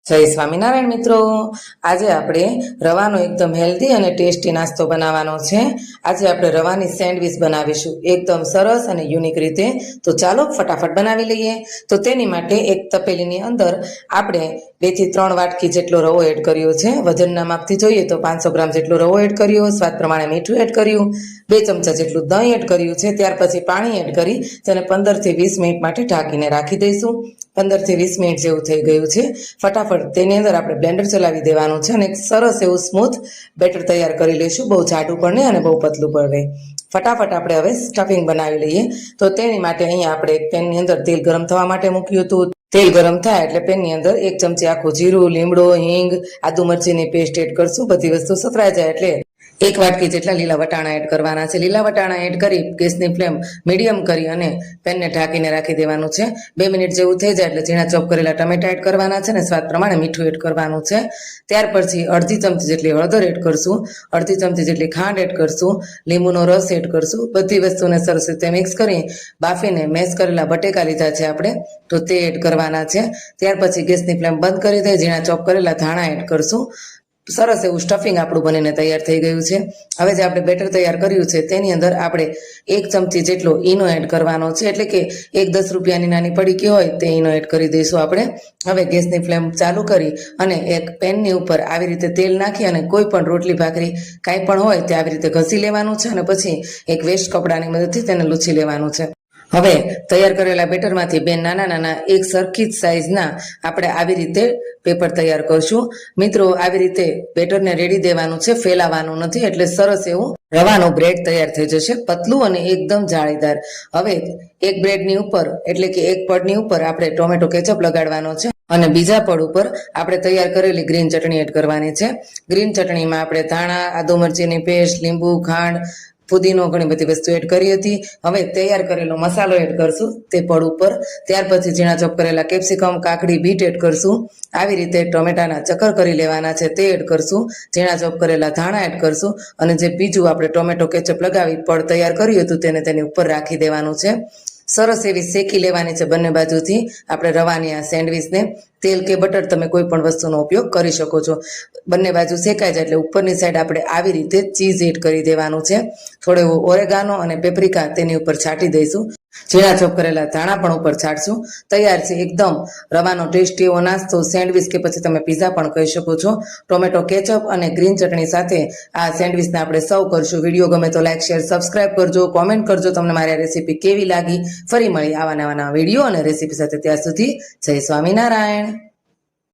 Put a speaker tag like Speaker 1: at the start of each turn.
Speaker 1: જય સ્વામિનારાયણ મિત્રો, આજે આપણે રવાનો એકદમ હેલ્ધી અને ટેસ્ટી નાસ્તો બનાવવાનો છે। આજે આપણે રવાની સેન્ડવિચ બનાવીશું એકદમ સરસ અને યુનિક રીતે। તો ચાલો ફટાફટ બનાવી લઈએ। તો તેની માટે એક તપેલીની અંદર આપણે 2 થી 3 વાટકી જેટલો રવો એડ કર્યો છે। વજનના માપથી જોઈએ તો 500 ગ્રામ જેટલો રવો એડ કર્યો, સ્વાદ પ્રમાણે મીઠું એડ કર્યું, 2 ચમચા જેટલું દહીં એડ કર્યું છે। ત્યાર પછી પાણી એડ કરી તેને 15 થી 20 મિનિટ માટે ઢાંકીને રાખી દઈશું। 15 થી 20 મિનિટ જેવું થઈ ગયું છે। ફટાફટ તેની અંદર આપણે બ્લેન્ડર ચલાવી દેવાનું છે અને એક સરસ એવું સ્મૂથ બેટર તૈયાર કરી લઈશું। બહુ જાડું પણ નહીં અને બહુ પતલું પણ નહીં। ફટાફટ આપણે હવે સ્ટફિંગ બનાવી લઈએ। તો તેની માટે અહીંયા આપણે એક પેનની અંદર તેલ ગરમ થવા માટે મૂક્યું હતું। તેલ ગરમ થાય એટલે પેનની અંદર 1 ચમચી આખું જીરું, લીમડો, હિંગ, આદુ મરચીની પેસ્ટ એડ કરશું। બધી વસ્તુ સતરાઈ જાય એટલે 1 વાટકી જેટલા લીલા વટાણા એડ કરવાના છે। લીલા વટાણા એડ કરી ગેસની ફ્લેમ મીડિયમ કરી અને પેનને ઢાંકીને રાખી દેવાનું છે। 2 મિનિટ જેવું થઈ જાય એટલે ઝીણા ચોપ કરેલા ટમેટા એડ કરવાના છે અને સ્વાદ પ્રમાણે મીઠું એડ કરવાનું છે। ત્યાર પછી અડધી ચમચી જેટલી હળદર એડ કરશું, અડધી ચમચી જેટલી ખાંડ એડ કરશું, લીંબુનો રસ એડ કરશું। બધી વસ્તુને સરસ રીતે મિક્સ કરી બાફીને મેશ કરેલા બટેકા લીધા છે આપણે, તો તે એડ કરવાના છે। ત્યાર પછી ગેસની ફ્લેમ બંધ કરી દઈ ઝીણા ચોપ કરેલા ધાણા એડ કરશું। સરસ એવું સ્ટફિંગ આપણું બનીને તૈયાર થઈ ગયું છે। હવે જે આપણે બેટર તૈયાર કર્યું છે તેની અંદર આપણે 1 ચમચી જેટલો ઈનો એડ કરવાનો છે, એટલે કે 10 રૂપિયાની નાની પડીકી હોય તે ઈનો એડ કરી દઈશું આપણે। હવે ગેસની ફ્લેમ ચાલુ કરી અને એક પેનની ઉપર આવી રીતે તેલ નાખી અને કોઈ પણ રોટલી ભાખરી કાંઈ પણ હોય તે આવી રીતે ઘસી લેવાનું છે અને પછી એક વેસ્ટ કપડાની મદદથી તેને લૂછી લેવાનું છે। હવે તૈયાર કરેલા બેટરમાંથી 2 નાના નાના એક સરખી જ સાઈઝના આપણે આવી રીતે પેપર તૈયાર કરશું। મિત્રો, આવી રીતે બેટરને રેડી દેવાનું છે, ફેલાવાનું નથી, એટલે સરસ એવું રવાનું બ્રેડ તૈયાર થઈ જશે, પતલું અને એકદમ જાળીદાર। હવે એક બ્રેડની ઉપર એટલે કે એક પડની ઉપર આપણે ટોમેટો કેચઅપ લગાડવાનો છે અને બીજા પડ ઉપર આપણે તૈયાર કરેલી ગ્રીન ચટણી એડ કરવાની છે। ગ્રીન ચટણીમાં આપણે ધાણા, આદુ મરચીની પેસ્ટ, લીંબુ, ખાંડ, પુદીનો, ઘણી બધી વસ્તુ એડ કરી હતી। હવે તૈયાર કરેલો મસાલો એડ કરશું તે પડ ઉપર। ત્યાર પછી ઝીણા ચોપ કરેલા કેપ્સિકમ, કાકડી, બીટ એડ કરશું। આવી રીતે ટોમેટાના ચક્કર કરી લેવાના છે તે એડ કરશું। ઝીણા ચોપ કરેલા ધાણા એડ કરશું અને જે બીજું આપણે ટોમેટો કેચઅપ લગાવી પડ તૈયાર કર્યું હતું તેને તેની ઉપર રાખી દેવાનું છે। સરસ એવી શેકી લેવાની છે બંને બાજુથી આપણે રવાની આ સેન્ડવિચને। તેલ કે બટર તમે કોઈ પણ વસ્તુનો ઉપયોગ કરી શકો છો। બંને બાજુ શેકાઈ જાય એટલે ઉપરની સાઈડ આપણે આવી રીતે ચીઝ એડ કરી દેવાનું છે। થોડો એવો ઓરેગાનો અને પેપ્રિકા તેની ઉપર છાંટી દઈશું। ઝીણા ચોપ કરેલા ધાણા પણ ઉપર છાંટશું। તૈયાર છે એકદમ રવાનો ટેસ્ટી એવો નાસ્તો, સેન્ડવિચ કે પછી તમે પીઝા પણ કહી શકો છો। ટોમેટો કેચઅપ અને ગ્રીન ચટણી સાથે આ સેન્ડવિચને આપણે સર્વ કરશું। વિડીયો ગમે તો લાઈક, શેર, સબસ્ક્રાઇબ કરજો, કોમેન્ટ કરજો તમને મારી આ રેસીપી કેવી લાગી। ફરી મળી આવા નવા વિડીયો અને રેસીપી સાથે। ત્યાં સુધી જય સ્વામિનારાયણ।